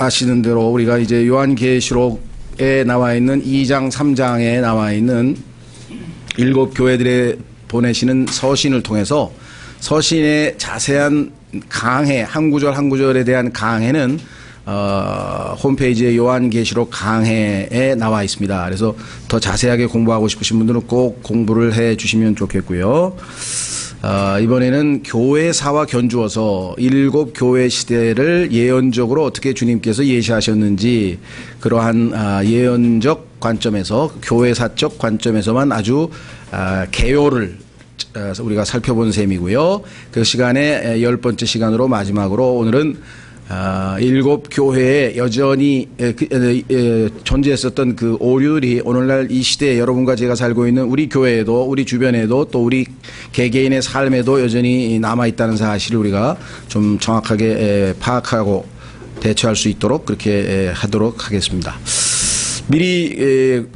아시는 대로 우리가 이제 요한계시록에 나와 있는 2장 3장에 나와 있는 7교회들에 보내시는 서신을 통해서 서신의 자세한 강해, 한 구절 한 구절에 대한 강해는 홈페이지에 요한계시록 강해에 나와 있습니다. 그래서 더 자세하게 공부하고 싶으신 분들은 꼭 공부를 해 주시면 좋겠고요. 이번에는 교회사와 견주어서 7교회 시대를 예언적으로 어떻게 주님께서 예시하셨는지 그러한 예언적 관점에서 교회사적 관점에서만 아주 개요를 우리가 살펴본 셈이고요. 그 시간에 10번째 시간으로 마지막으로 오늘은 7교회에 여전히 존재했었던 그 오류들이 오늘날 이 시대에 여러분과 제가 살고 있는 우리 교회에도 우리 주변에도 또 우리 개개인의 삶에도 여전히 남아있다는 사실을 우리가 좀 정확하게 파악하고 대처할 수 있도록 그렇게 하도록 하겠습니다. 미리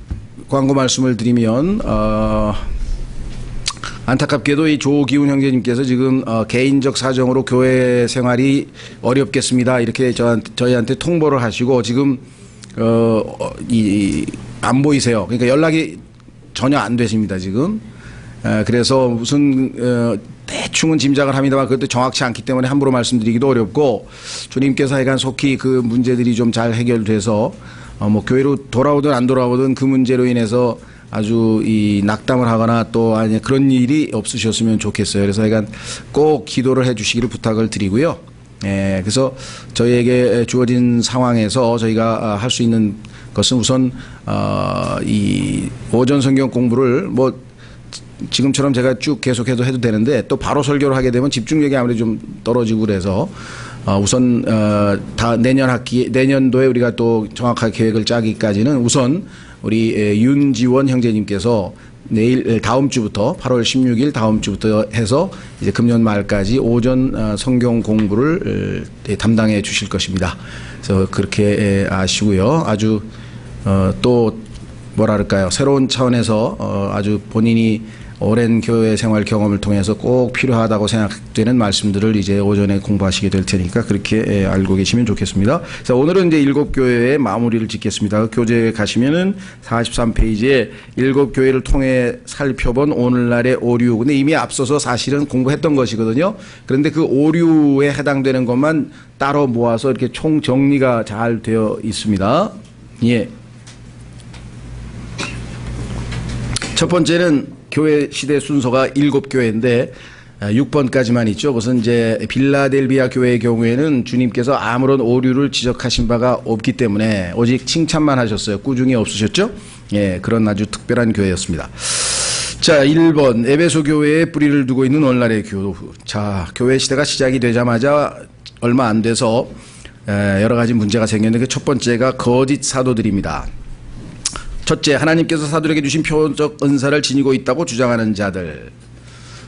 광고 말씀을 드리면 안타깝게도 이 조기훈 형제님께서 지금 개인적 사정으로 교회 생활이 어렵겠습니다. 이렇게 저희한테 통보를 하시고 지금 안 보이세요. 그러니까 연락이 전혀 안 되십니다. 지금. 그래서 무슨 대충은 짐작을 합니다만 그것도 정확치 않기 때문에 함부로 말씀드리기도 어렵고 주님께서 하여간 속히 그 문제들이 좀 잘 해결돼서 뭐 교회로 돌아오든 안 돌아오든 그 문제로 인해서 아주 이 낙담을 하거나 또 아니 그런 일이 없으셨으면 좋겠어요. 그래서 하여간 꼭 기도를 해 주시기를 부탁을 드리고요. 그래서 저희에게 주어진 상황에서 저희가 할 수 있는 것은 우선 이 오전 성경 공부를 뭐 지금처럼 제가 쭉 계속해서 해도 되는데 또 바로 설교를 하게 되면 집중력이 아무래도 좀 떨어지고 그래서 우선 다 내년도에 우리가 또 정확하게 계획을 짜기까지는 우선 우리 윤지원 형제님께서 다음 주부터 8월 16일 다음 주부터 해서 이제 금년 말까지 오전 성경 공부를 담당해 주실 것입니다. 그래서 그렇게 아시고요. 아주 또 뭐랄까요, 새로운 차원에서 아주 본인이 오랜 교회 생활 경험을 통해서 꼭 필요하다고 생각되는 말씀들을 이제 오전에 공부하시게 될 테니까 그렇게 알고 계시면 좋겠습니다. 자, 오늘은 이제 7교회의 마무리를 짓겠습니다. 교재에 가시면은 43페이지에 7교회를 통해 살펴본 오늘날의 오류. 근데 이미 앞서서 사실은 공부했던 것이거든요. 그런데 그 오류에 해당되는 것만 따로 모아서 이렇게 총 정리가 잘 되어 있습니다. 예. 첫 번째는 교회 시대 순서가 7교회인데 6번까지만 있죠. 그것은 이제 빌라델비아 교회의 경우에는 주님께서 아무런 오류를 지적하신 바가 없기 때문에 오직 칭찬만 하셨어요. 꾸중이 없으셨죠? 예, 그런 아주 특별한 교회였습니다. 자, 1번 에베소 교회에 뿌리를 두고 있는 오늘날의 교회. 자, 교회 시대가 시작이 되자마자 얼마 안 돼서 여러 가지 문제가 생겼는데 그 첫 번째가 거짓 사도들입니다. 첫째, 하나님께서 사도들에게 주신 표적 은사를 지니고 있다고 주장하는 자들.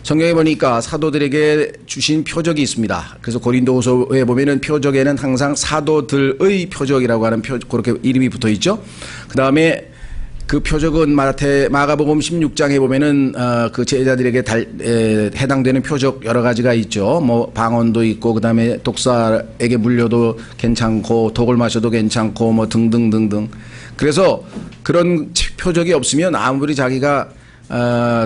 성경에 보니까 사도들에게 주신 표적이 있습니다. 그래서 고린도후서에 보면은 표적에는 항상 사도들의 표적이라고 하는 그렇게 이름이 붙어 있죠. 그 다음에 그 표적은 마가복음 16장에 보면은 그 제자들에게 해당되는 표적 여러 가지가 있죠. 뭐 방언도 있고 그 다음에 독사에게 물려도 괜찮고 독을 마셔도 괜찮고 뭐 등등등등. 그래서 그런 표적이 없으면 아무리 자기가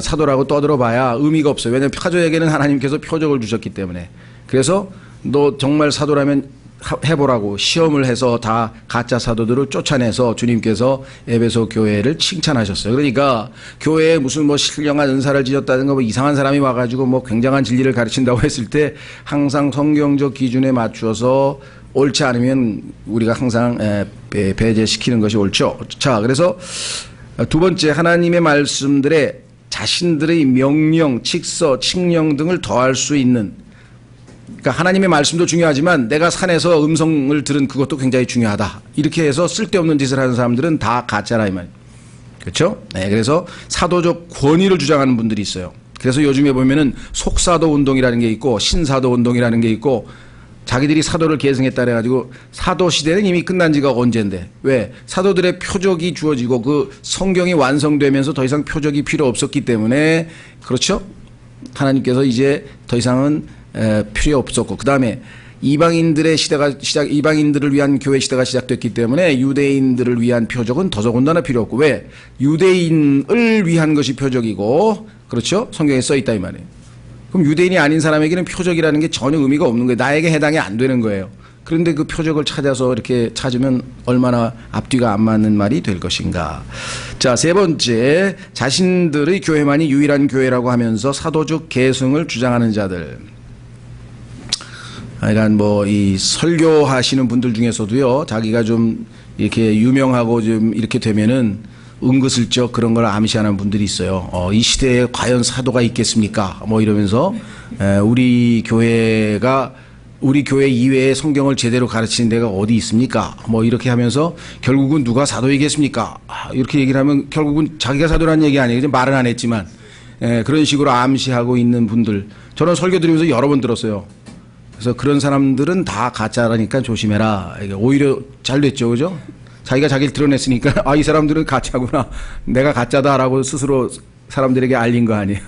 사도라고 떠들어봐야 의미가 없어요. 왜냐하면 사도에게는 하나님께서 표적을 주셨기 때문에. 그래서 너 정말 사도라면 해보라고 시험을 해서 다 가짜 사도들을 쫓아내서 주님께서 에베소 교회를 칭찬하셨어요. 그러니까 교회에 무슨 뭐 신령한 은사를 지녔다든가 뭐 이상한 사람이 와가지고 뭐 굉장한 진리를 가르친다고 했을 때 항상 성경적 기준에 맞추어서 옳지 않으면 우리가 항상 배제시키는 것이 옳죠. 자, 그래서 두 번째, 하나님의 말씀들에 자신들의 명령, 칙서, 칙령 등을 더할 수 있는, 그러니까 하나님의 말씀도 중요하지만 내가 산에서 음성을 들은 그것도 굉장히 중요하다. 이렇게 해서 쓸데없는 짓을 하는 사람들은 다 가짜라 이 말이에요. 그렇죠? 네, 그래서 사도적 권위를 주장하는 분들이 있어요. 그래서 요즘에 보면은 속사도 운동이라는 게 있고 신사도 운동이라는 게 있고 자기들이 사도를 계승했다 그래가지고 사도 시대는 이미 끝난 지가 언젠데 왜? 사도들의 표적이 주어지고 그 성경이 완성되면서 더 이상 표적이 필요 없었기 때문에 그렇죠? 하나님께서 이제 더 이상은 필요 없었고 그 다음에 이방인들의 이방인들을 위한 교회 시대가 시작됐기 때문에 유대인들을 위한 표적은 더더군다나 필요 없고, 왜? 유대인을 위한 것이 표적이고, 그렇죠? 성경에 써 있다 이 말이에요. 그럼 유대인이 아닌 사람에게는 표적이라는 게 전혀 의미가 없는 거예요. 나에게 해당이 안 되는 거예요. 그런데 그 표적을 찾아서 이렇게 찾으면 얼마나 앞뒤가 안 맞는 말이 될 것인가. 자, 세 번째, 자신들의 교회만이 유일한 교회라고 하면서 사도적 계승을 주장하는 자들. 그러니까 뭐 이 설교하시는 분들 중에서도요, 자기가 좀 이렇게 유명하고 좀 이렇게 되면은 은근슬쩍 그런 걸 암시하는 분들이 있어요. 이 시대에 과연 사도가 있겠습니까? 뭐 이러면서 우리 교회 이외에 성경을 제대로 가르치는 데가 어디 있습니까? 뭐 이렇게 하면서 결국은 누가 사도이겠습니까? 이렇게 얘기를 하면 결국은 자기가 사도라는 얘기 아니에요. 말은 안 했지만 그런 식으로 암시하고 있는 분들, 저는 설교 들으면서 여러 번 들었어요. 그래서 그런 사람들은 다 가짜라니까 조심해라. 이게 오히려 잘 됐죠, 그죠? 자기가 자기를 드러냈으니까 이 사람들은 가짜구나, 내가 가짜다라고 스스로 사람들에게 알린 거 아니에요.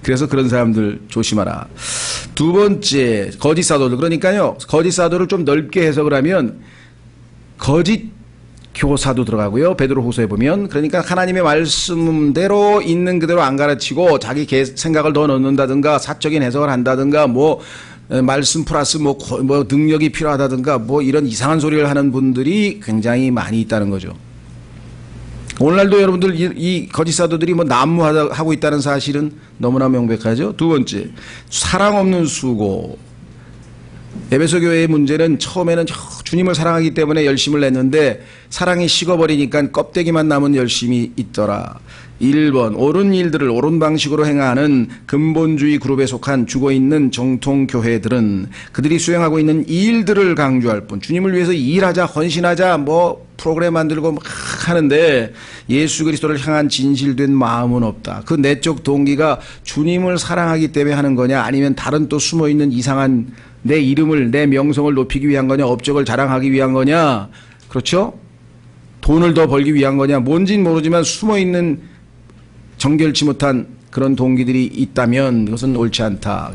그래서 그런 사람들 조심하라. 두 번째, 거짓 사도들. 그러니까요, 거짓 사도를 좀 넓게 해석을 하면 거짓 교사도 들어가고요. 베드로후서에 보면, 그러니까 하나님의 말씀대로 있는 그대로 안 가르치고 자기 생각을 더 넣는다든가 사적인 해석을 한다든가 뭐 말씀 플러스 뭐 능력이 필요하다든가 뭐 이런 이상한 소리를 하는 분들이 굉장히 많이 있다는 거죠. 오늘날도 여러분들 이 거짓 사도들이 뭐 난무하고 있다는 사실은 너무나 명백하죠. 두 번째, 사랑 없는 수고. 에베소 교회의 문제는 처음에는 주님을 사랑하기 때문에 열심을 냈는데 사랑이 식어버리니까 껍데기만 남은 열심이 있더라. 1번, 옳은 일들을 옳은 방식으로 행하는 근본주의 그룹에 속한 죽어있는 정통교회들은 그들이 수행하고 있는 이 일들을 강조할 뿐, 주님을 위해서 일하자, 헌신하자, 뭐 프로그램 만들고 막 하는데 예수 그리스도를 향한 진실된 마음은 없다. 그 내적 동기가 주님을 사랑하기 때문에 하는 거냐, 아니면 다른 또 숨어있는 이상한 내 이름을, 내 명성을 높이기 위한 거냐, 업적을 자랑하기 위한 거냐, 그렇죠? 돈을 더 벌기 위한 거냐, 뭔진 모르지만 숨어있는 정결치 못한 그런 동기들이 있다면 그것은 옳지 않다.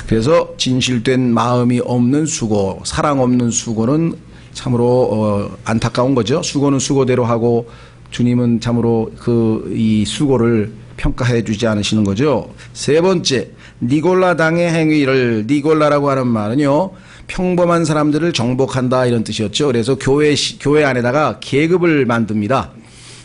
그래서 진실된 마음이 없는 수고, 사랑 없는 수고는 참으로 안타까운 거죠. 수고는 수고대로 하고 주님은 참으로 이 수고를 평가해 주지 않으시는 거죠. 세 번째, 니골라 당의 행위를, 니골라라고 하는 말은요, 평범한 사람들을 정복한다 이런 뜻이었죠. 그래서 교회 안에다가 계급을 만듭니다.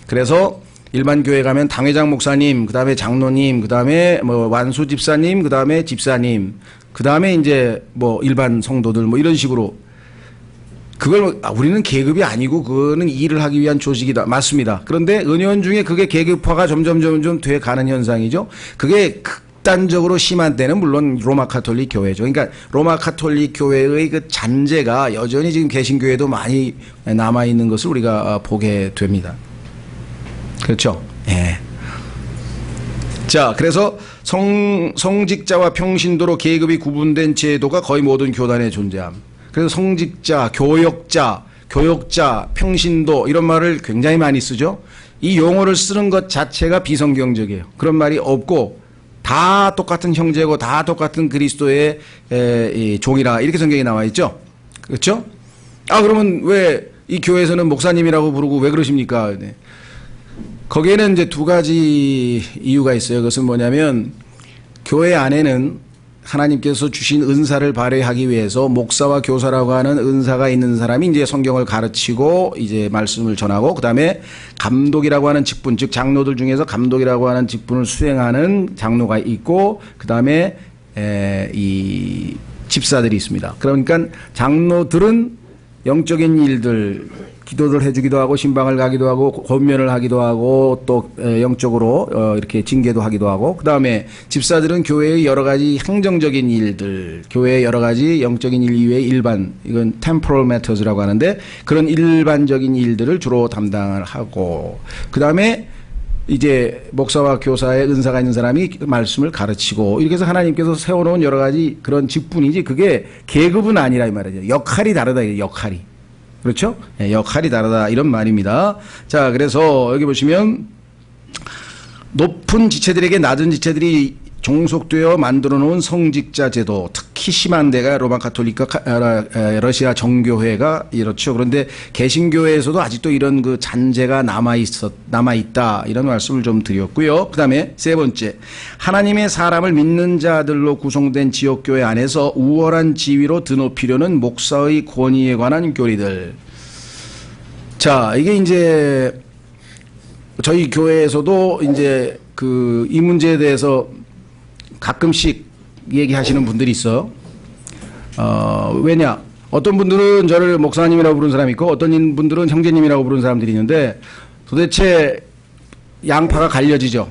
그래서 일반 교회 가면 당회장 목사님, 그 다음에 장로님, 그 다음에 뭐 완수 집사님, 그 다음에 집사님, 그 다음에 이제 뭐 일반 성도들 뭐 이런 식으로, 그걸 우리는 계급이 아니고 그거는 일을 하기 위한 조직이다. 맞습니다. 그런데 은연 중에 그게 계급화가 점점 돼 가는 현상이죠. 그게 극단적으로 심한 때는 물론 로마 카톨릭 교회죠. 그러니까 로마 카톨릭 교회의 그 잔재가 여전히 지금 개신교회도 많이 남아 있는 것을 우리가 보게 됩니다. 그렇죠? 예. 자, 그래서 성직자와 평신도로 계급이 구분된 제도가 거의 모든 교단에 존재함. 그래서 성직자, 교역자, 평신도 이런 말을 굉장히 많이 쓰죠. 이 용어를 쓰는 것 자체가 비성경적이에요. 그런 말이 없고 다 똑같은 형제고 다 똑같은 그리스도의 종이라 이렇게 성경에 나와 있죠. 그렇죠? 그러면 왜 이 교회에서는 목사님이라고 부르고 왜 그러십니까? 네. 거기에는 이제 두 가지 이유가 있어요. 그것은 뭐냐면 교회 안에는 하나님께서 주신 은사를 발휘하기 위해서 목사와 교사라고 하는 은사가 있는 사람이 이제 성경을 가르치고 이제 말씀을 전하고, 그 다음에 감독이라고 하는 직분, 즉 장로들 중에서 감독이라고 하는 직분을 수행하는 장로가 있고, 그 다음에 이 집사들이 있습니다. 그러니까 장로들은 영적인 일들, 기도를 해주기도 하고 신방을 가기도 하고 권면을 하기도 하고 또 영적으로 이렇게 징계도 하기도 하고, 그 다음에 집사들은 교회의 여러 가지 행정적인 일들, 교회의 여러 가지 영적인 일 이외의 일반, 이건 temporal matters라고 하는데 그런 일반적인 일들을 주로 담당을 하고, 그 다음에 이제 목사와 교사의 은사가 있는 사람이 말씀을 가르치고, 이렇게 해서 하나님께서 세워놓은 여러 가지 그런 직분이지 그게 계급은 아니라 이 말이죠. 역할이 다르다, 역할이. 그렇죠? 네, 역할이 다르다 이런 말입니다. 자, 그래서 여기 보시면 높은 지체들에게 낮은 지체들이 종속되어 만들어 놓은 성직자 제도, 특히 심한 데가 로마 가톨릭과 러시아 정교회가 이렇죠. 그런데 개신교회에서도 아직도 이런 그 잔재가 남아있다. 이런 말씀을 좀 드렸고요. 그 다음에 세 번째, 하나님의 사람을 믿는 자들로 구성된 지역교회 안에서 우월한 지위로 드높이려는 목사의 권위에 관한 교리들. 자, 이게 이제 저희 교회에서도 이제 이 문제에 대해서 가끔씩 얘기하시는 분들이 있어요. 왜냐? 어떤 분들은 저를 목사님이라고 부르는 사람이 있고 어떤 분들은 형제님이라고 부르는 사람들이 있는데 도대체 양파가 갈려지죠.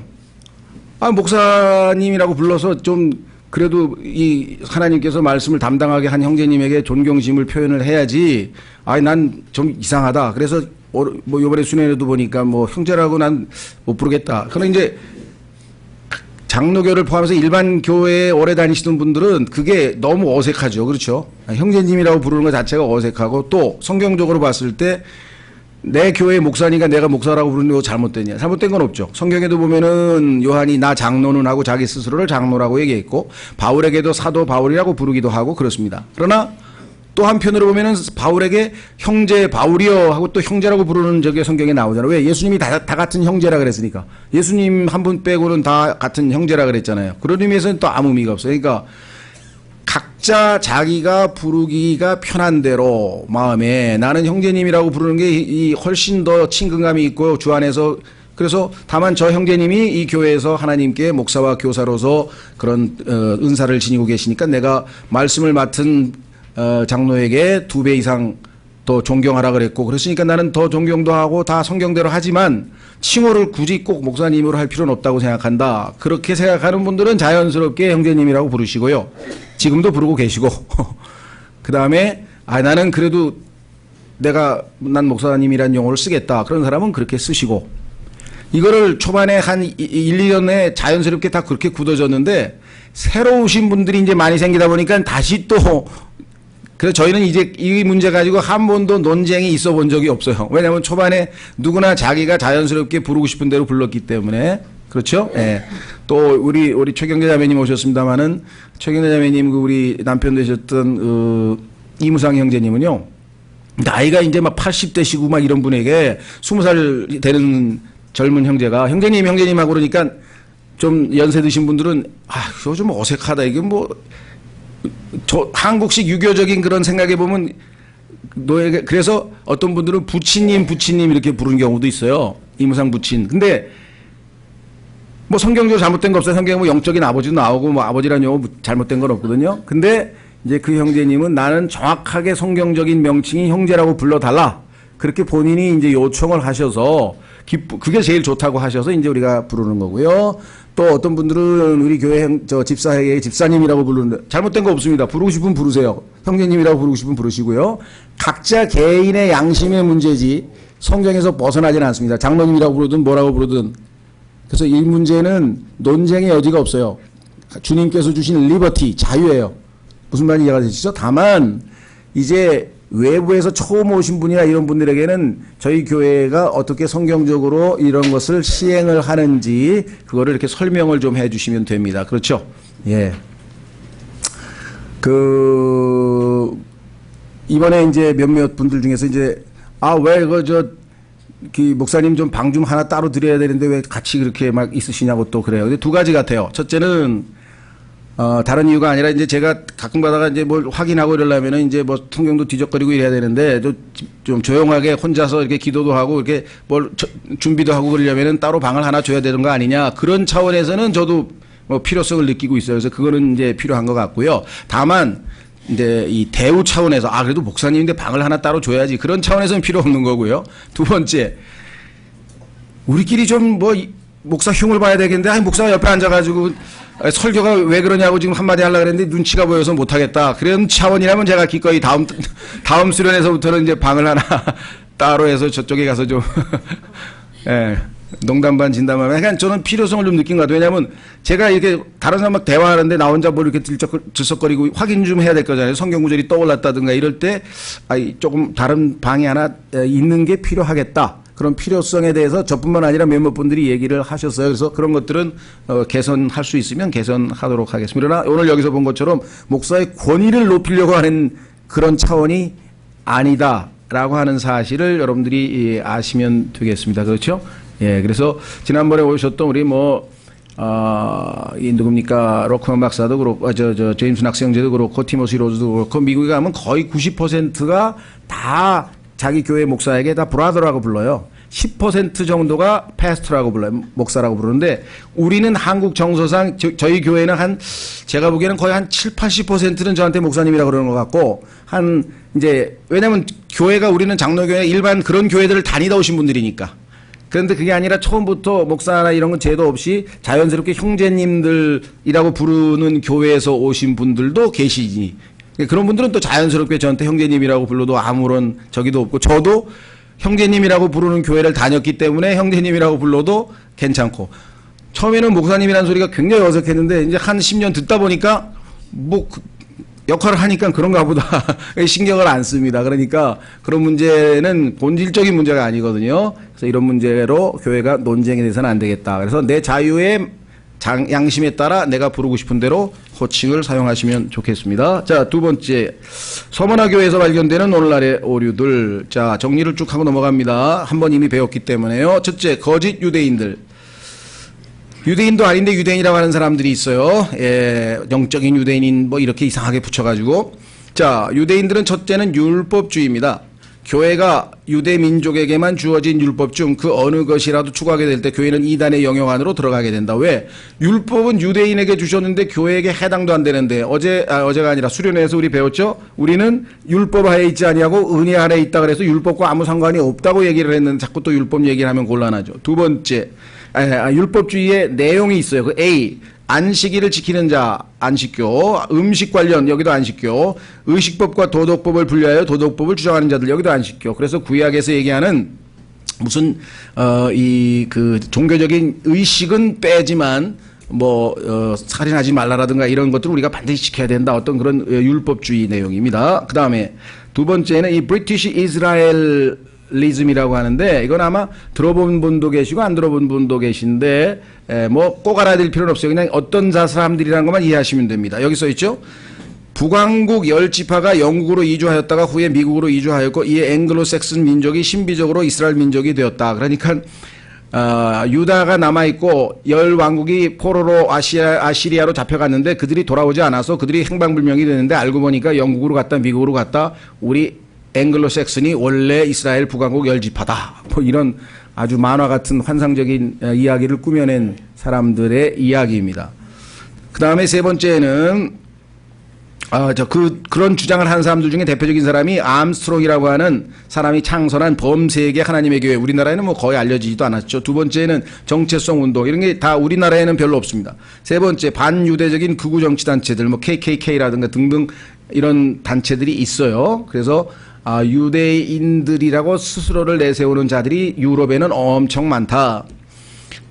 목사님이라고 불러서 좀 그래도 이 하나님께서 말씀을 담당하게 한 형제님에게 존경심을 표현을 해야지. 난 좀 이상하다. 그래서 뭐 요번에 순회에도 보니까 뭐 형제라고 난 못 부르겠다. 그럼 이제 장로교를 포함해서 일반 교회에 오래 다니시던 분들은 그게 너무 어색하죠. 그렇죠? 형제님이라고 부르는 것 자체가 어색하고 또 성경적으로 봤을 때 내 교회 목사니까 내가 목사라고 부르는 거 잘못됐냐? 잘못된 건 없죠. 성경에도 보면은 요한이 나 장로는 하고 자기 스스로를 장로라고 얘기했고 바울에게도 사도 바울이라고 부르기도 하고 그렇습니다. 그러나 또 한편으로 보면은 바울에게 형제 바울이여 하고 또 형제라고 부르는 적이 성경에 나오잖아요. 왜? 예수님이 다 같은 형제라 그랬으니까. 예수님 한 분 빼고는 다 같은 형제라 그랬잖아요. 그런 의미에서는 또 아무 의미가 없어요. 그러니까 각자 자기가 부르기가 편한 대로 마음에 나는 형제님이라고 부르는 게 훨씬 더 친근감이 있고 주 안에서 그래서 다만 저 형제님이 이 교회에서 하나님께 목사와 교사로서 그런 은사를 지니고 계시니까 내가 말씀을 맡은 장로에게 2배 이상 더 존경하라 그랬고 그랬으니까 나는 더 존경도 하고 다 성경대로 하지만 칭호를 굳이 꼭 목사님으로 할 필요는 없다고 생각한다. 그렇게 생각하는 분들은 자연스럽게 형제님이라고 부르시고요. 지금도 부르고 계시고 그 다음에 나는 그래도 난 목사님이라는 용어를 쓰겠다. 그런 사람은 그렇게 쓰시고 이거를 초반에 한 1, 2년에 자연스럽게 다 그렇게 굳어졌는데 새로 오신 분들이 이제 많이 생기다 보니까 다시 또 그래서 저희는 이제 이 문제 가지고 한 번도 논쟁이 있어 본 적이 없어요. 왜냐하면 초반에 누구나 자기가 자연스럽게 부르고 싶은 대로 불렀기 때문에 그렇죠? 예. 또 우리 최경재 자매님 오셨습니다마는 최경재 자매님 우리 남편 되셨던 이무상 형제님은요 나이가 이제 막 80대시고 막 이런 분에게 20살 되는 젊은 형제가 형제님하고 그러니까 좀 연세 드신 분들은 이거 좀 어색하다 이게 뭐 한국식 유교적인 그런 생각해 보면 그래서 어떤 분들은 부치님 이렇게 부르는 경우도 있어요. 이무상 부친. 근데 뭐 성경적으로 잘못된 거 없어요. 성경에 뭐 영적인 아버지도 나오고 뭐 아버지라는 용어 잘못된 건 없거든요. 근데 이제 그 형제님은 나는 정확하게 성경적인 명칭이 형제라고 불러달라. 그렇게 본인이 이제 요청을 하셔서 그게 제일 좋다고 하셔서 이제 우리가 부르는 거고요. 또 어떤 분들은 우리 교회 집사에게 집사님이라고 부르는데 잘못된 거 없습니다. 부르고 싶으면 부르세요. 형제님이라고 부르고 싶으면 부르시고요. 각자 개인의 양심의 문제지 성경에서 벗어나지는 않습니다. 장로님이라고 부르든 뭐라고 부르든. 그래서 이 문제는 논쟁의 여지가 없어요. 주님께서 주신 리버티, 자유예요. 무슨 말인지 이해가 되시죠? 다만 이제 외부에서 처음 오신 분이나 이런 분들에게는 저희 교회가 어떻게 성경적으로 이런 것을 시행을 하는지 그거를 이렇게 설명을 좀 해주시면 됩니다. 그렇죠? 예. 이번에 이제 몇몇 분들 중에서 이제 왜 목사님 좀 방 좀 하나 따로 드려야 되는데 왜 같이 그렇게 막 있으시냐고 또 그래요. 근데 두 가지 같아요. 첫째는 다른 이유가 아니라 이제 제가 가끔 가다가 이제 뭘 확인하고 이러려면은 이제 뭐 성경도 뒤적거리고 이래야 되는데 좀 조용하게 혼자서 이렇게 기도도 하고 이렇게 뭘 준비도 하고 그러려면은 따로 방을 하나 줘야 되는 거 아니냐. 그런 차원에서는 저도 뭐 필요성을 느끼고 있어요. 그래서 그거는 이제 필요한 것 같고요. 다만 이제 이 대우 차원에서 그래도 목사님인데 방을 하나 따로 줘야지. 그런 차원에서는 필요 없는 거고요. 두 번째, 우리끼리 좀 뭐 목사 흉을 봐야 되겠는데 목사가 옆에 앉아가지고 설교가 왜 그러냐고 지금 한마디 하려고 그랬는데 눈치가 보여서 못하겠다. 그런 차원이라면 제가 기꺼이 다음 수련에서부터는 이제 방을 하나 따로 해서 저쪽에 가서 좀 예, 농담 반 진담 반. 그러니까 저는 필요성을 좀 느낀 것 같아요. 왜냐하면 제가 이렇게 다른 사람하고 대화하는데 나 혼자 뭘 이렇게 들썩거리고 확인 좀 해야 될 거잖아요. 성경 구절이 떠올랐다든가 이럴 때 조금 다른 방이 하나 있는 게 필요하겠다. 그런 필요성에 대해서 저뿐만 아니라 몇몇 분들이 얘기를 하셨어요. 그래서 그런 것들은 개선할 수 있으면 개선하도록 하겠습니다. 그러나 오늘 여기서 본 것처럼 목사의 권위를 높이려고 하는 그런 차원이 아니다라고 하는 사실을 여러분들이 아시면 되겠습니다. 그렇죠? 예, 그래서 지난번에 오셨던 우리 이 누굽니까? 로크만 박사도 그렇고, 제임스 낙스 형제도 그렇고, 티모시 로즈도 그렇고, 미국에 가면 거의 90%가 다 자기 교회 목사에게 다 브라더라고 불러요. 10% 정도가 패스터라고 불러요. 목사라고 부르는데, 우리는 한국 정서상, 저희 교회는 제가 보기에는 거의 한 7, 80%는 저한테 목사님이라고 그러는 것 같고, 왜냐면 교회가 우리는 장로교회 일반 그런 교회들을 다니다 오신 분들이니까. 그런데 그게 아니라 처음부터 목사나 이런 건 제도 없이 자연스럽게 형제님들이라고 부르는 교회에서 오신 분들도 계시니 그런 분들은 또 자연스럽게 저한테 형제님이라고 불러도 아무런 저기도 없고 저도 형제님이라고 부르는 교회를 다녔기 때문에 형제님이라고 불러도 괜찮고 처음에는 목사님이라는 소리가 굉장히 어색했는데 이제 한 10년 듣다 보니까 역할을 하니까 그런가 보다 신경을 안 씁니다. 그러니까 그런 문제는 본질적인 문제가 아니거든요. 그래서 이런 문제로 교회가 논쟁이 돼서는 안 되겠다. 그래서 내 자유의 양심에 따라 내가 부르고 싶은 대로 호칭을 사용하시면 좋겠습니다. 자, 두 번째, 서머나 교회에서 발견되는 오늘날의 오류들. 자, 정리를 쭉 하고 넘어갑니다. 한번 이미 배웠기 때문에요. 첫째, 거짓 유대인들. 유대인도 아닌데 유대인이라고 하는 사람들이 있어요. 예, 영적인 유대인인 이렇게 이상하게 붙여가지고. 자, 유대인들은 첫째는 율법주의입니다. 교회가 유대 민족에게만 주어진 율법 중 그 어느 것이라도 추구하게 될 때 교회는 이단의 영역 안으로 들어가게 된다. 왜? 율법은 유대인에게 주셨는데 교회에게 해당도 안 되는데 어제가 아니라 수련회에서 우리 배웠죠? 우리는 율법 하에 있지 아니하고 은혜 아래 있다 그래서 율법과 아무 상관이 없다고 얘기를 했는데 자꾸 또 율법 얘기를 하면 곤란하죠. 두 번째, 율법주의의 내용이 있어요. 그 A, 안식일을 지키는 자, 안식교, 음식 관련, 여기도 안식교, 의식법과 도덕법을 분리하여 도덕법을 주장하는 자들, 여기도 안식교. 그래서 구약에서 얘기하는 무슨, 종교적인 의식은 빼지만, 살인하지 말라라든가 이런 것들을 우리가 반드시 지켜야 된다. 어떤 그런 율법주의 내용입니다. 그 다음에 두 번째는 이 브리티시 이스라엘 리즘이라고 하는데 이건 아마 들어본 분도 계시고 안 들어본 분도 계신데 꼭 알아야 될 필요는 없어요. 그냥 어떤 사람들이라는 것만 이해하시면 됩니다. 여기 써 있죠. 북왕국 10지파가 영국으로 이주하였다가 후에 미국으로 이주하였고 이에 앵글로색슨 민족이 신비적으로 이스라엘 민족이 되었다. 그러니까 유다가 남아있고 10왕국이 포로로 아시리아로 잡혀갔는데 그들이 돌아오지 않아서 그들이 행방불명이 되는데 알고 보니까 영국으로 갔다 미국으로 갔다 우리 앵글로색슨이 원래 이스라엘 북왕국 10지파다. 이런 아주 만화 같은 환상적인 이야기를 꾸며낸 사람들의 이야기입니다. 그 다음에 세 번째는 그런 주장을 하는 사람들 중에 대표적인 사람이 암스트롱이라고 하는 사람이 창설한 범세계 하나님의 교회. 우리나라에는 거의 알려지지도 않았죠. 두 번째는 정체성 운동. 이런 게 다 우리나라에는 별로 없습니다. 세 번째, 반유대적인 극우 정치단체들, KKK라든가 등등 이런 단체들이 있어요. 그래서 유대인들이라고 스스로를 내세우는 자들이 유럽에는 엄청 많다.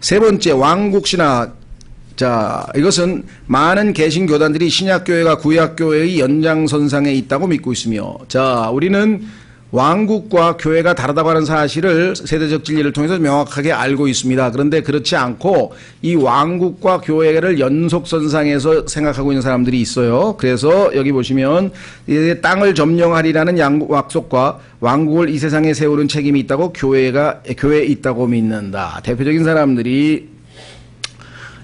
세 번째, 왕국신학. 자, 이것은 많은 개신교단들이 신약교회가 구약교회의 연장선상에 있다고 믿고 있으며, 자, 우리는 왕국과 교회가 다르다고 하는 사실을 세대적 진리를 통해서 명확하게 알고 있습니다. 그런데 그렇지 않고 이 왕국과 교회를 연속선상에서 생각하고 있는 사람들이 있어요. 그래서 여기 보시면 땅을 점령하리라는 약속과 왕국을 이 세상에 세우는 책임이 있다고 교회에 있다고 믿는다. 대표적인 사람들이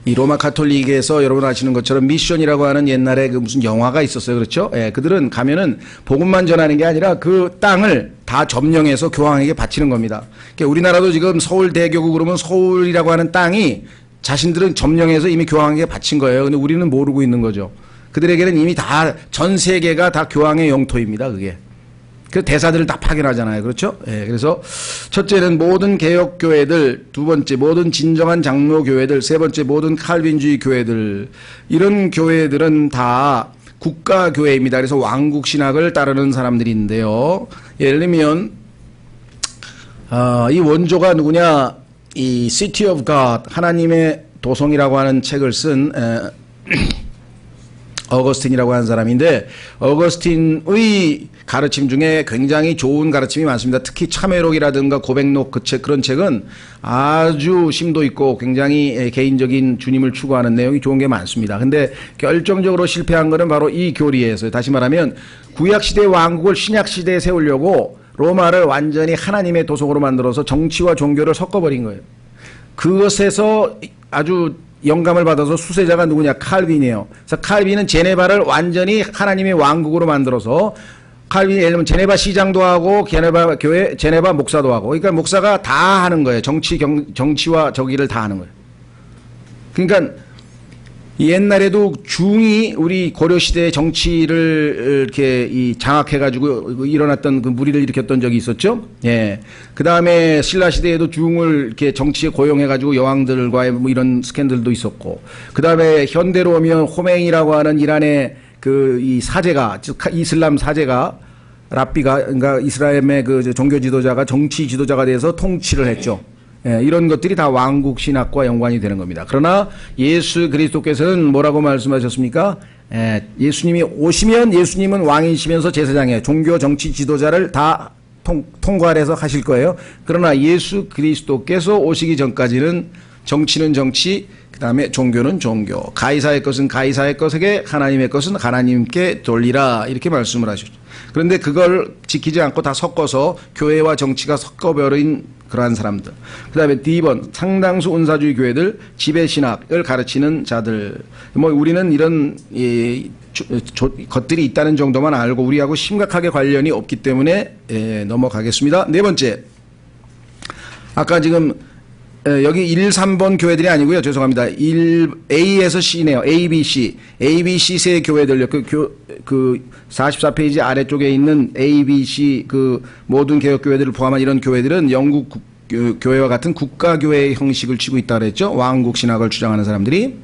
이 로마 카톨릭에서 여러분 아시는 것처럼 미션이라고 하는 옛날에 무슨 영화가 있었어요. 그렇죠? 예, 그들은 가면은 복음만 전하는 게 아니라 그 땅을 다 점령해서 교황에게 바치는 겁니다. 그러니까 우리나라도 지금 서울대교구 그러면 서울이라고 하는 땅이 자신들은 점령해서 이미 교황에게 바친 거예요. 근데 우리는 모르고 있는 거죠. 그들에게는 이미 다 전 세계가 다 교황의 영토입니다. 그게. 그 대사들을 다 파견하잖아요. 그렇죠? 예, 그래서 첫째는 모든 개혁교회들, 두 번째 모든 진정한 장로교회들, 세 번째 모든 칼빈주의 교회들, 이런 교회들은 다 국가교회입니다. 그래서 왕국신학을 따르는 사람들인데요. 예를 들면 이 원조가 누구냐, 이 City of God, 하나님의 도성이라고 하는 책을 쓴 어거스틴이라고 하는 사람인데 어거스틴의 가르침 중에 굉장히 좋은 가르침이 많습니다. 특히 참회록이라든가 고백록 그런 책은 아주 심도 있고 굉장히 개인적인 주님을 추구하는 내용이 좋은 게 많습니다. 근데 결정적으로 실패한 거는 바로 이 교리에서 다시 말하면 구약시대 왕국을 신약시대에 세우려고 로마를 완전히 하나님의 도성으로 만들어서 정치와 종교를 섞어버린 거예요. 그것에서 아주 영감을 받아서 수세자가 누구냐? 칼빈이에요. 그래서 칼빈은 제네바를 완전히 하나님의 왕국으로 만들어서 칼빈이 예를 들면 제네바 시장도 하고 제네바 교회, 제네바 목사도 하고 그러니까 목사가 다 하는 거예요. 정치와 저기를 다 하는 거예요. 그러니까 옛날에도 중이 우리 고려시대의 정치를 이렇게 장악해가지고 일어났던 그 무리를 일으켰던 적이 있었죠. 예. 그 다음에 신라시대에도 중을 이렇게 정치에 고용해가지고 여왕들과의 뭐 이런 스캔들도 있었고. 그 다음에 현대로 오면 호메인이라고 하는 이란의 그 이 사제가, 즉 이슬람 사제가 랍비가, 그러니까 이스라엘의 그 종교 지도자가 정치 지도자가 돼서 통치를 했죠. 예, 이런 것들이 다 왕국 신학과 연관이 되는 겁니다. 그러나 예수 그리스도께서는 뭐라고 말씀하셨습니까? 예수님이 오시면 예수님은 왕이시면서 제사장이에요. 종교 정치 지도자를 다 통과해서 하실 거예요. 그러나 예수 그리스도께서 오시기 전까지는 정치는 정치, 그 다음에 종교는 종교. 가이사의 것은 가이사의 것에게, 하나님의 것은 하나님께 돌리라. 이렇게 말씀을 하셨죠. 그런데 그걸 지키지 않고 다 섞어서 교회와 정치가 섞어버린 그러한 사람들. 그 다음에 D번, 상당수 은사주의 교회들, 지배신학을 가르치는 자들. 뭐 우리는 이런 것들이 있다는 정도만 알고 우리하고 심각하게 관련이 없기 때문에 넘어가겠습니다. 네 번째. 아까 지금 여기 1, 3번 교회들이 아니고요. 죄송합니다. A에서 C네요. A, B, C. A, B, C 세 교회들, 그 44페이지 아래쪽에 있는 A, B, C 그 모든 개혁교회들을 포함한 이런 교회들은 영국 교회와 같은 국가교회의 형식을 취고 있다 그랬죠. 왕국 신학을 주장하는 사람들이.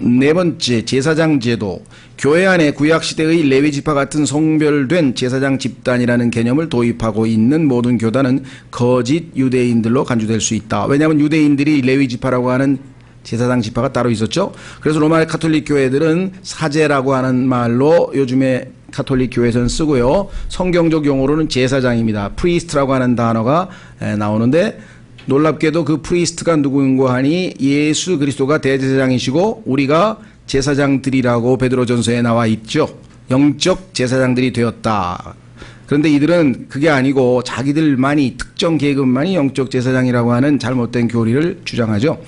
네 번째, 제사장 제도. 교회 안에 구약시대의 레위지파 같은 성별된 제사장 집단이라는 개념을 도입하고 있는 모든 교단은 거짓 유대인들로 간주될 수 있다. 왜냐하면 유대인들이 레위지파라고 하는 제사장 지파가 따로 있었죠. 그래서 로마 카톨릭 교회들은 사제라고 하는 말로 요즘에 카톨릭 교회에서는 쓰고요. 성경적 용어로는 제사장입니다. 프리스트라고 하는 단어가 나오는데 놀랍게도 그 프리스트가 누구인고 하니 예수 그리스도가 대제사장이시고 우리가 제사장들이라고 베드로전서에 나와 있죠. 영적 제사장들이 되었다. 그런데 이들은 그게 아니고 자기들만이 특정 계급만이 영적 제사장이라고 하는 잘못된 교리를 주장하죠.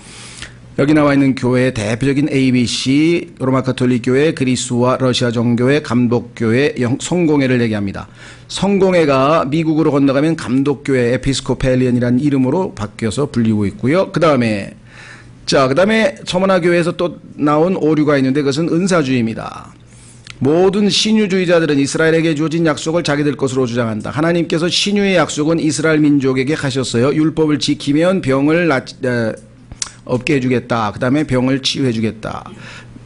여기 나와 있는 교회의 대표적인 ABC, 로마 카톨릭 교회, 그리스와 러시아 정교회, 감독교회, 성공회를 얘기합니다. 성공회가 미국으로 건너가면 감독교회, 에피스코펠리언이라는 이름으로 바뀌어서 불리고 있고요. 그 다음에 서머나교회에서 또 나온 오류가 있는데 그것은 은사주의입니다. 모든 신유주의자들은 이스라엘에게 주어진 약속을 자기들 것으로 주장한다. 하나님께서 신유의 약속은 이스라엘 민족에게 하셨어요. 율법을 지키면 병을 없게 해주겠다. 그 다음에 병을 치유해주겠다.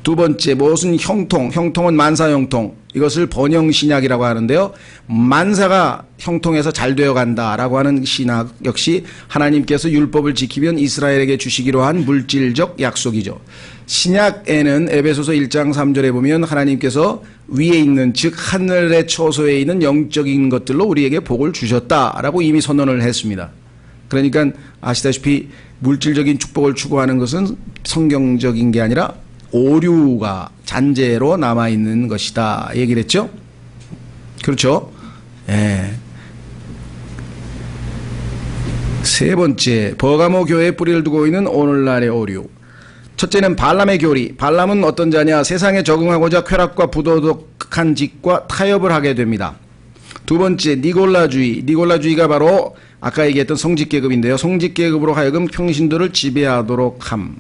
두 번째, 무슨 형통은 만사형통. 이것을 번영신약이라고 하는데요. 만사가 형통해서 잘 되어간다라고 하는 신학 역시 하나님께서 율법을 지키면 이스라엘에게 주시기로 한 물질적 약속이죠. 신약에는 에베소서 1장 3절에 보면 하나님께서 위에 있는 즉 하늘의 처소에 있는 영적인 것들로 우리에게 복을 주셨다라고 이미 선언을 했습니다. 그러니까 아시다시피 물질적인 축복을 추구하는 것은 성경적인 게 아니라 오류가 잔재로 남아있는 것이다 얘기를 했죠. 그렇죠. 예. 세 번째, 버가모 교회에 뿌리를 두고 있는 오늘날의 오류. 첫째는 발람의 교리. 발람은 어떤 자냐? 세상에 적응하고자 쾌락과 부도덕한 짓과 타협을 하게 됩니다. 두 번째, 니골라주의. 니골라주의가 바로 아까 얘기했던 성직계급인데요. 성직계급으로 하여금 평신도를 지배하도록 함.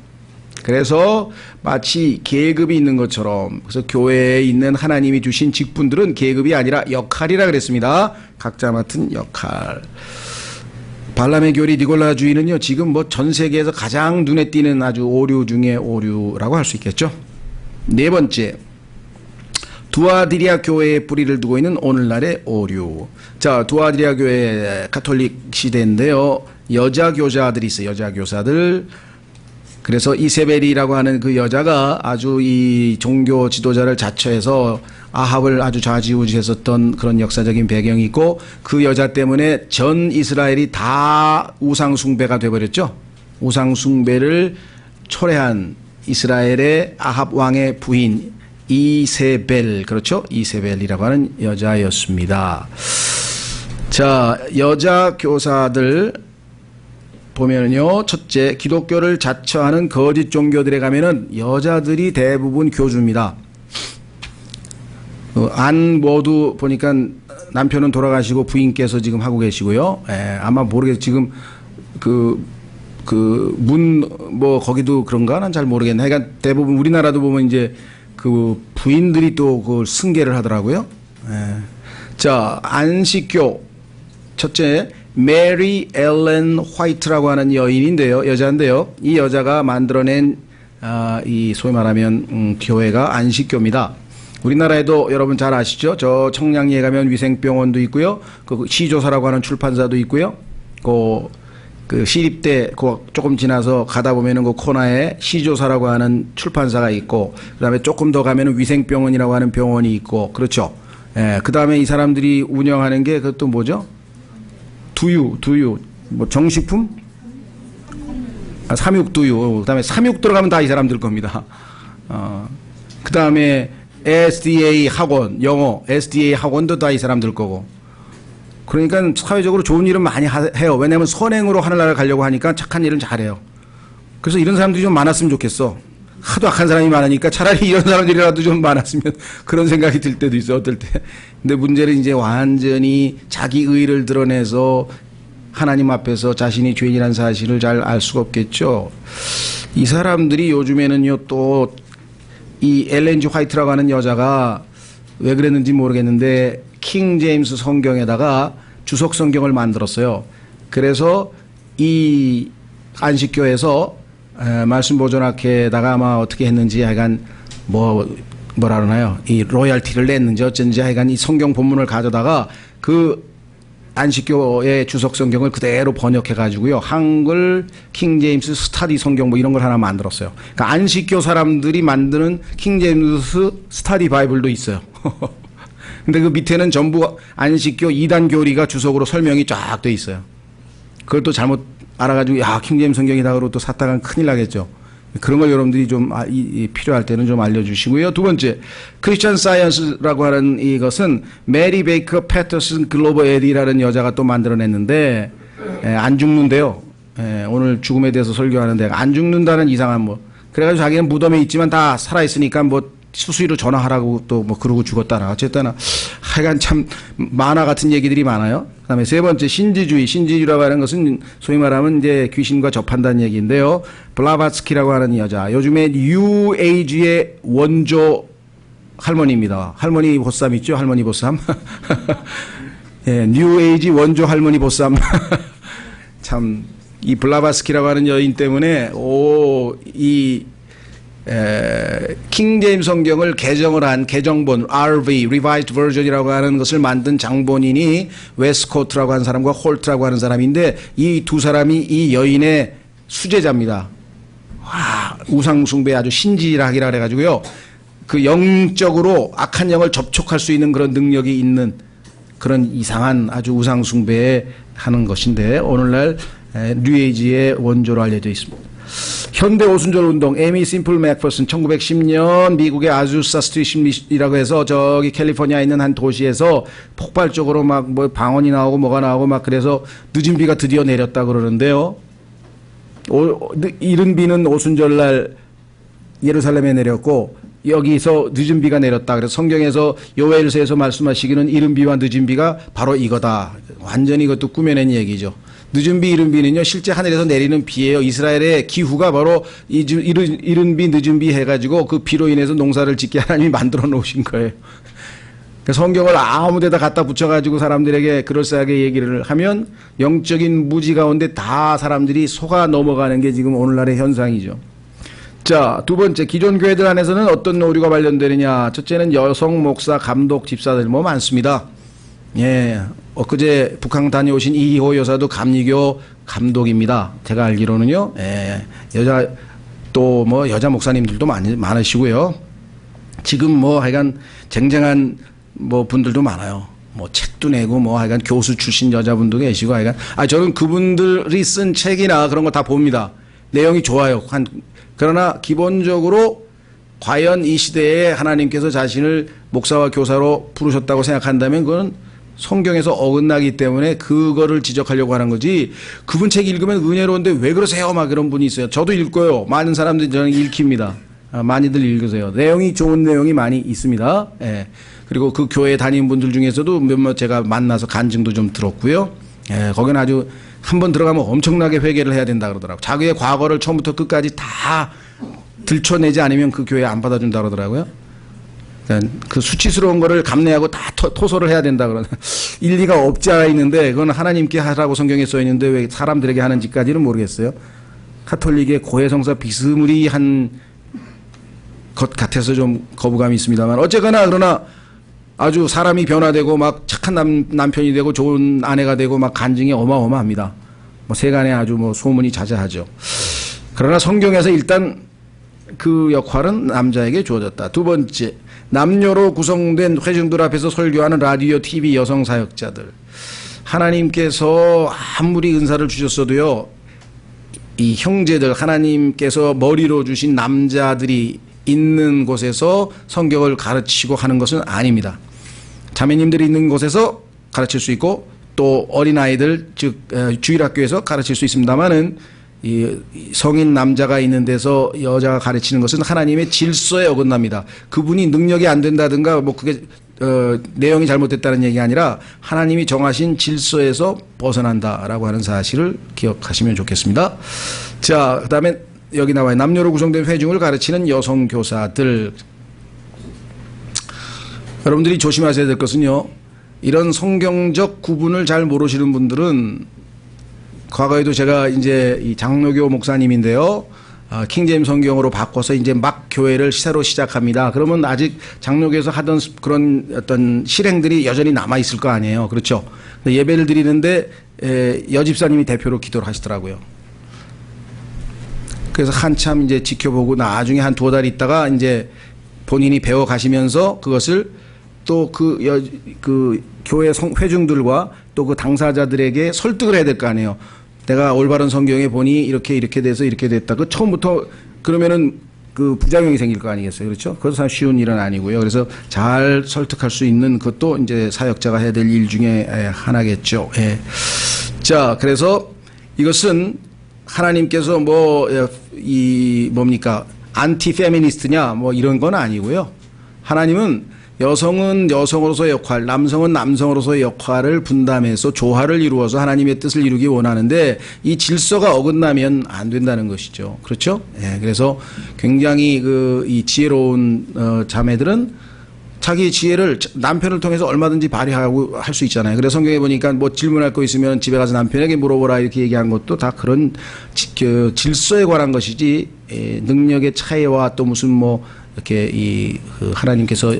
그래서 마치 계급이 있는 것처럼, 그래서 교회에 있는 하나님이 주신 직분들은 계급이 아니라 역할이라 그랬습니다. 각자 맡은 역할. 발람의 교리 니골라주의는요, 지금 뭐 전 세계에서 가장 눈에 띄는 아주 오류 중에 오류라고 할 수 있겠죠. 네 번째, 두아드리아 교회에 뿌리를 두고 있는 오늘날의 오류. 자, 두아드리아 교회 카톨릭 시대인데요. 여자 교사들이 있어요. 여자 교사들. 그래서 이세벨이라고 하는 그 여자가 아주 이 종교 지도자를 자처해서 아합을 아주 좌지우지했었던 그런 역사적인 배경이 있고, 그 여자 때문에 전 이스라엘이 다 우상숭배가 돼버렸죠. 우상숭배를 초래한 이스라엘의 아합 왕의 부인 이세벨, 그렇죠? 이세벨이라고 하는 여자였습니다. 자, 여자 교사들 보면요, 첫째, 기독교를 자처하는 거짓 종교들에 가면은 여자들이 대부분 교주입니다. 안 모두 보니까 남편은 돌아가시고 부인께서 지금 하고 계시고요. 아마 모르겠, 지금 거기도 그런가? 난 잘 모르겠네. 그러니까 대부분 우리나라도 보면 이제 그 부인들이 또 그걸 승계를 하더라고요. 자, 안식교. 첫째, 메리 앨런 화이트라고 하는 여자인데요. 이 여자가 만들어낸, 이 소위 말하면, 교회가 안식교입니다. 우리나라에도 여러분 잘 아시죠? 저 청량리에 가면 위생병원도 있고요. 그 시조사라고 하는 출판사도 있고요. 그 시립대 조금 지나서 가다 보면은 그 코너에 시조사라고 하는 출판사가 있고, 그다음에 조금 더 가면은 위생병원이라고 하는 병원이 있고, 그렇죠. 그다음에 이 사람들이 운영하는 게 그것도 뭐죠? 두유, 뭐 정식품? 삼육두유. 그다음에 삼육 들어가면 다 이 사람들 겁니다. 그다음에 SDA 학원, 영어 SDA 학원도 다 이 사람들 거고. 그러니까 사회적으로 좋은 일은 많이 해요. 왜냐하면 선행으로 하늘나라를 가려고 하니까 착한 일은 잘해요. 그래서 이런 사람들이 좀 많았으면 좋겠어. 하도 악한 사람이 많으니까 차라리 이런 사람들이라도 좀 많았으면 그런 생각이 들 때도 있어, 어떨 때. 근데 문제는 이제 완전히 자기 의의를 드러내서 하나님 앞에서 자신이 죄인이라는 사실을 잘 알 수가 없겠죠. 이 사람들이 요즘에는요, 또 이 엘렌 G 화이트라고 하는 여자가 왜 그랬는지 모르겠는데 킹 제임스 성경에다가 주석 성경을 만들었어요. 그래서 이 안식교에서 말씀 보존학회에다가 아마 어떻게 했는지 하여간 뭐라 그러나요? 이 로열티를 냈는지 어쩐지 하여간 이 성경 본문을 가져다가 그 안식교의 주석 성경을 그대로 번역해 가지고요. 한글 킹 제임스 스타디 성경 뭐 이런 걸 하나 만들었어요. 그러니까 안식교 사람들이 만드는 킹 제임스 스타디 바이블도 있어요. 근데 그 밑에는 전부 안식교 2단 교리가 주석으로 설명이 쫙 돼 있어요. 그걸 또 잘못 알아가지고 야, 킹 제임스 성경이다 그러고 또 샀다간 큰일 나겠죠. 그런 걸 여러분들이 좀 필요할 때는 좀 알려주시고요. 두 번째, 크리스천 사이언스라고 하는 이것은 메리 베이커 패터슨 글로벌 에디라는 여자가 또 만들어냈는데 안 죽는데요. 오늘 죽음에 대해서 설교하는데 안 죽는다는 이상한 뭐 그래가지고 자기는 무덤에 있지만 다 살아있으니까 뭐 수수이로 전화하라고 또 뭐 그러고 죽었다나 어쨌든 하여간 참 만화 같은 얘기들이 많아요. 그다음에 세 번째, 신지주의라고 하는 것은 소위 말하면 이제 귀신과 접한다는 얘기인데요. 블라바츠키라고 하는 여자, 요즘에 뉴에이지의 원조 할머니입니다. 할머니 보쌈 있죠? 할머니 보쌈. 예, 뉴에이지 원조 할머니 보쌈. 참 이 블라바츠키라고 하는 여인 때문에 킹 제임스 성경을 개정을 한 개정본 RV Revised Version이라고 하는 것을 만든 장본인이 웨스코트라고 하는 사람과 홀트라고 하는 사람인데 이 두 사람이 이 여인의 수제자입니다. 와, 우상숭배 아주 신지락이라 그래가지고요. 그 영적으로 악한 영을 접촉할 수 있는 그런 능력이 있는 그런 이상한 아주 우상숭배 하는 것인데 오늘날 뉴에이지의 원조로 알려져 있습니다. 현대 오순절 운동, 에미 심플 맥퍼슨 1910년 미국의 아주사 스트리트이라고 해서 저기 캘리포니아에 있는 한 도시에서 폭발적으로 막 뭐 방언이 나오고 뭐가 나오고 막 그래서 늦은 비가 드디어 내렸다 그러는데요. 이른 비는 오순절날 예루살렘에 내렸고 여기서 늦은 비가 내렸다. 그래서 성경에서 요엘서에서 말씀하시기는 이른 비와 늦은 비가 바로 이거다. 완전히 이것도 꾸며낸 얘기죠. 늦은 비, 이른 비는요, 실제 하늘에서 내리는 비예요. 이스라엘의 기후가 바로 이른 비, 늦은 비 해가지고 그 비로 인해서 농사를 짓게 하나님이 만들어 놓으신 거예요. 성경을 아무 데다 갖다 붙여가지고 사람들에게 그럴싸하게 얘기를 하면 영적인 무지 가운데 다 사람들이 속아 넘어가는 게 지금 오늘날의 현상이죠. 자, 두 번째, 기존 교회들 안에서는 어떤 오류가 발견되느냐. 첫째는 여성 목사, 감독, 집사들 뭐 많습니다. 예, 엊그제 북한 다녀오신 이희호 여사도 감리교 감독입니다. 제가 알기로는요. 예, 여자 또 뭐 여자 목사님들도 많으시고요. 지금 뭐 하여간 쟁쟁한 뭐 분들도 많아요. 뭐 책도 내고 뭐 하여간 교수 출신 여자분도 계시고 하여간 저는 그분들이 쓴 책이나 그런 거 다 봅니다. 내용이 좋아요. 그러나 기본적으로 과연 이 시대에 하나님께서 자신을 목사와 교사로 부르셨다고 생각한다면 그건 성경에서 어긋나기 때문에 그거를 지적하려고 하는 거지. 그분 책 읽으면 은혜로운데 왜 그러세요? 막 그런 분이 있어요. 저도 읽고요. 많은 사람들이 저는 읽힙니다. 많이들 읽으세요. 내용이 좋은 내용이 많이 있습니다. 예. 그리고 그 교회 다니는 분들 중에서도 몇몇 제가 만나서 간증도 좀 들었고요. 예. 거기는 아주 한번 들어가면 엄청나게 회개를 해야 된다 그러더라고요. 자기의 과거를 처음부터 끝까지 다 들춰내지 않으면 그 교회 안 받아준다 그러더라고요. 그 수치스러운 거를 감내하고 다 토소를 해야 된다 그러나 일리가 없지 않아 있는데 그건 하나님께 하라고 성경에 써 있는데 왜 사람들에게 하는지까지는 모르겠어요. 카톨릭의 고해성사 비스무리한 것 같아서 좀 거부감이 있습니다만 어쨌거나 그러나 아주 사람이 변화되고 막 착한 남편이 되고 좋은 아내가 되고 막 간증이 어마어마합니다. 뭐 세간에 아주 뭐 소문이 자자하죠. 그러나 성경에서 일단 그 역할은 남자에게 주어졌다. 두 번째, 남녀로 구성된 회중들 앞에서 설교하는 라디오, TV 여성 사역자들. 하나님께서 아무리 은사를 주셨어도요, 이 형제들, 하나님께서 머리로 주신 남자들이 있는 곳에서 성경을 가르치고 하는 것은 아닙니다. 자매님들이 있는 곳에서 가르칠 수 있고 또 어린아이들, 즉 주일학교에서 가르칠 수 있습니다만은 이 성인 남자가 있는 데서 여자가 가르치는 것은 하나님의 질서에 어긋납니다. 그분이 능력이 안 된다든가 뭐 그게 내용이 잘못됐다는 얘기가 아니라 하나님이 정하신 질서에서 벗어난다라고 하는 사실을 기억하시면 좋겠습니다. 자, 그다음에 여기 나와요. 남녀로 구성된 회중을 가르치는 여성 교사들. 여러분들이 조심하셔야 될 것은요. 이런 성경적 구분을 잘 모르시는 분들은 과거에도 제가 이제 이 장로교 목사님인데요. 킹제임 성경으로 바꿔서 이제 막 교회를 새로 시작합니다. 그러면 아직 장로교에서 하던 그런 어떤 실행들이 여전히 남아 있을 거 아니에요. 그렇죠? 예배를 드리는데 여집사님이 대표로 기도를 하시더라고요. 그래서 한참 이제 지켜보고 나중에 한 2달 있다가 이제 본인이 배워 가시면서 그것을 또 그 교회 회중들과 또 그 당사자들에게 설득을 해야 될 거 아니에요. 내가 올바른 성경에 보니 이렇게 돼서 이렇게 됐다. 그 처음부터 그러면은 그 부작용이 생길 거 아니겠어요. 그렇죠? 그것은 쉬운 일은 아니고요. 그래서 잘 설득할 수 있는 것도 이제 사역자가 해야 될 일 중에 하나겠죠. 예. 자, 그래서 이것은 하나님께서 뭡니까? 안티 페미니스트냐 뭐 이런 건 아니고요. 하나님은 여성은 여성으로서의 역할, 남성은 남성으로서의 역할을 분담해서 조화를 이루어서 하나님의 뜻을 이루기 원하는데 이 질서가 어긋나면 안 된다는 것이죠. 그렇죠? 예, 그래서 굉장히 이 지혜로운 자매들은 자기 지혜를 남편을 통해서 얼마든지 발휘하고 할 수 있잖아요. 그래서 성경에 보니까 뭐 질문할 거 있으면 집에 가서 남편에게 물어보라 이렇게 얘기한 것도 다 그런 질서에 관한 것이지 능력의 차이와 또 무슨 뭐 이렇게 하나님께서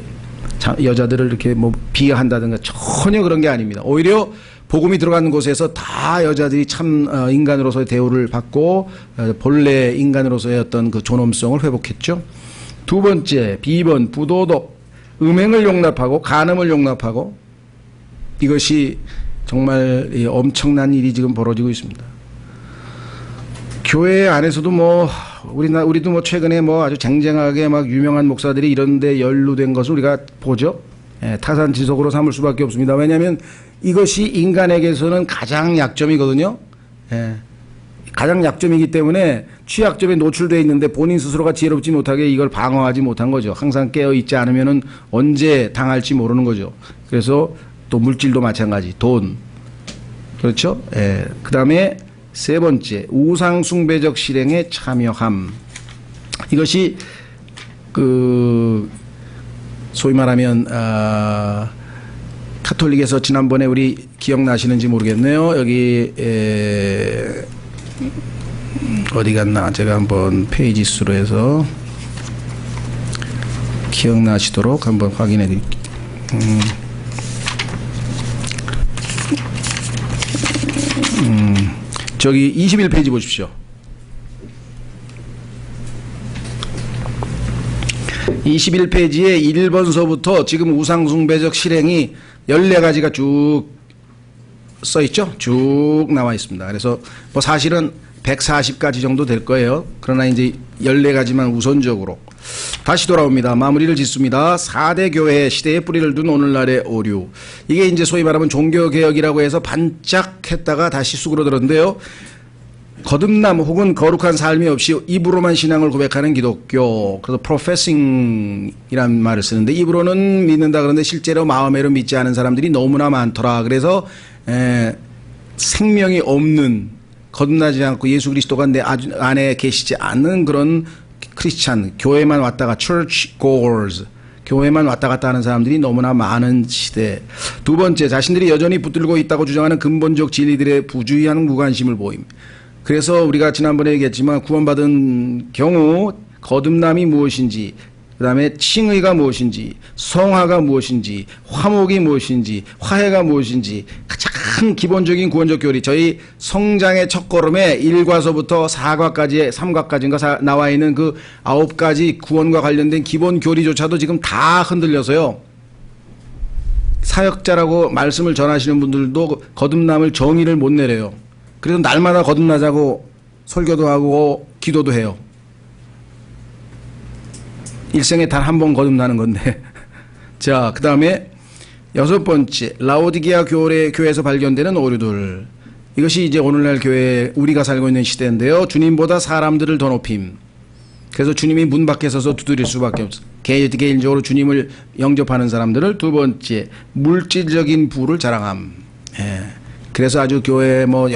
여자들을 이렇게 뭐 비하한다든가 전혀 그런 게 아닙니다. 오히려 복음이 들어가는 곳에서 다 여자들이 참 인간으로서의 대우를 받고 본래 인간으로서의 어떤 그 존엄성을 회복했죠. 두 번째, 비번, 부도덕, 음행을 용납하고 간음을 용납하고 이것이 정말 엄청난 일이 지금 벌어지고 있습니다. 교회 안에서도 뭐 우리도 뭐 최근에 뭐 아주 쟁쟁하게 막 유명한 목사들이 이런데 연루된 것을 우리가 보죠. 예, 타산지석으로 삼을 수밖에 없습니다. 왜냐하면 이것이 인간에게서는 가장 약점이거든요. 예, 가장 약점이기 때문에 취약점에 노출되어 있는데 본인 스스로가 지혜롭지 못하게 이걸 방어하지 못한 거죠. 항상 깨어 있지 않으면은 언제 당할지 모르는 거죠. 그래서 또 물질도 마찬가지, 돈, 그렇죠. 예, 그 다음에 세 번째, 우상숭배적 실행에 참여함. 이것이 소위 말하면 카톨릭에서 지난번에 우리 기억나시는지 모르겠네요. 여기 어디 갔나? 제가 한번 페이지 수로 해서 기억나시도록 한번 확인해 드릴게요. 저기 21페이지 보십시오. 21페이지에 1번서부터 지금 우상숭배적 실행이 14가지가 쭉 써있죠. 쭉 나와 있습니다. 그래서 뭐 사실은 140가지 정도 될 거예요. 그러나 이제 14가지만 우선적으로. 다시 돌아옵니다. 마무리를 짓습니다. 4대 교회 시대에 뿌리를 둔 오늘날의 오류. 이게 이제 소위 말하면 종교개혁이라고 해서 반짝했다가 다시 수그러들었는데요. 거듭남 혹은 거룩한 삶이 없이 입으로만 신앙을 고백하는 기독교. 그래서 professing이란 말을 쓰는데 입으로는 믿는다 그러는데 실제로 마음으로 믿지 않은 사람들이 너무나 많더라. 그래서 생명이 없는, 거듭나지 않고 예수 그리스도가 내 안에 계시지 않는 그런 크리스찬, 교회만 왔다가 church goers, 교회만 왔다 갔다 하는 사람들이 너무나 많은 시대. 두 번째, 자신들이 여전히 붙들고 있다고 주장하는 근본적 진리들의 부주의한 무관심을 보임. 그래서 우리가 지난번에 얘기했지만 구원받은 경우 거듭남이 무엇인지, 그 다음에 칭의가 무엇인지, 성화가 무엇인지, 화목이 무엇인지, 화해가 무엇인지 가장 기본적인 구원적 교리, 저희 성장의 첫걸음에 1과서부터 4과까지의 3과까지인가 나와 있는 그 9가지 구원과 관련된 기본 교리조차도 지금 다 흔들려서요. 사역자라고 말씀을 전하시는 분들도 거듭남을 정의를 못 내려요. 그래서 날마다 거듭나자고 설교도 하고 기도도 해요. 일생에 단 한 번 거듭나는 건데. 자, 그 다음에 6번째, 라오디게아 교회에서 발견되는 오류들. 이것이 이제 오늘날 교회, 우리가 살고 있는 시대인데요. 주님보다 사람들을 더 높임. 그래서 주님이 문 밖에 서서 두드릴 수밖에 없어. 개인적으로 주님을 영접하는 사람들을. 두 번째, 물질적인 부를 자랑함. 예. 그래서 아주 교회 뭐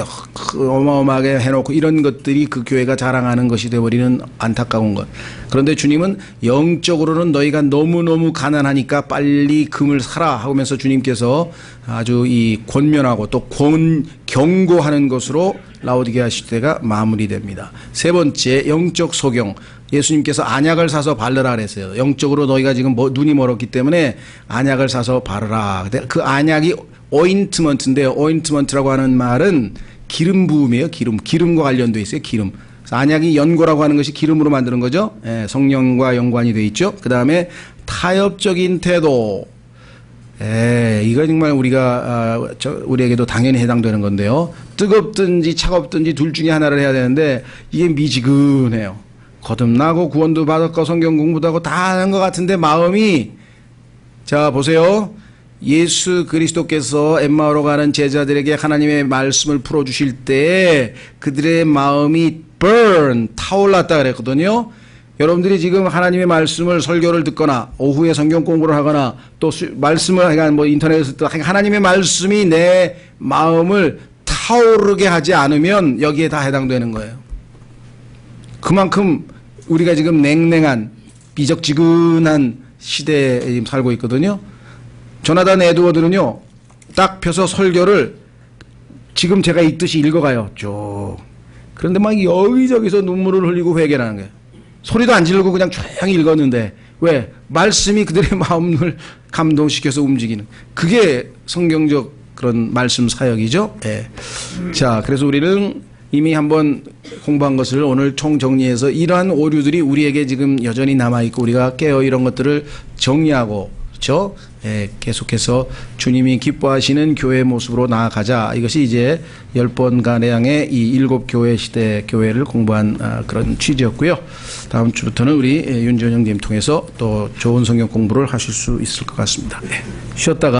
어마어마하게 해놓고 이런 것들이 그 교회가 자랑하는 것이 되어버리는 안타까운 것. 그런데 주님은 영적으로는 너희가 너무너무 가난하니까 빨리 금을 사라 하면서 주님께서 아주 이 권면하고 또 경고하는 것으로 라오디게아 시대가 마무리됩니다. 세 번째, 영적 소경. 예수님께서 안약을 사서 바르라 그랬어요. 영적으로 너희가 지금 눈이 멀었기 때문에 안약을 사서 바르라. 그 안약이 오인트먼트인데요. 오인트먼트라고 하는 말은 기름 부음이에요. 기름과 관련되어 있어요. 기름. 안약이 연고라고 하는 것이 기름으로 만드는 거죠. 예, 성령과 연관이 되어 있죠. 그 다음에 타협적인 태도. 이거 정말 우리에게도 당연히 해당되는 건데요. 뜨겁든지 차갑든지 둘 중에 하나를 해야 되는데 이게 미지근해요. 거듭나고 구원도 받았고 성경 공부도 하고 다 하는 것 같은데 마음이, 자 보세요. 예수 그리스도께서 엠마오로 가는 제자들에게 하나님의 말씀을 풀어주실 때 그들의 마음이 타올랐다 그랬거든요. 여러분들이 지금 하나님의 말씀을 설교를 듣거나 오후에 성경 공부를 하거나 또 말씀을 뭐 인터넷에서 하나님의 말씀이 내 마음을 타오르게 하지 않으면 여기에 다 해당되는 거예요. 그만큼 우리가 지금 냉랭한 미적지근한 시대에 살고 있거든요. 조나단 에드워드는요, 딱 펴서 설교를 지금 제가 읽듯이 읽어가요. 쭉. 그런데 막 여기저기서 눈물을 흘리고 회개를 하는 거예요. 소리도 안 지르고 그냥 조용히 읽었는데, 왜? 말씀이 그들의 마음을 감동시켜서 움직이는. 그게 성경적 그런 말씀 사역이죠. 예. 자, 그래서 우리는 이미 한번 공부한 것을 오늘 총정리해서 이러한 오류들이 우리에게 지금 여전히 남아있고 우리가 깨어 이런 것들을 정리하고, 그렇죠? 예, 계속해서 주님이 기뻐하시는 교회 모습으로 나아가자. 이것이 이제 10번가량의 이 7교회 시대 교회를 공부한 그런 취지였고요. 다음 주부터는 우리 윤전영님 통해서 또 좋은 성경 공부를 하실 수 있을 것 같습니다. 네. 쉬었다가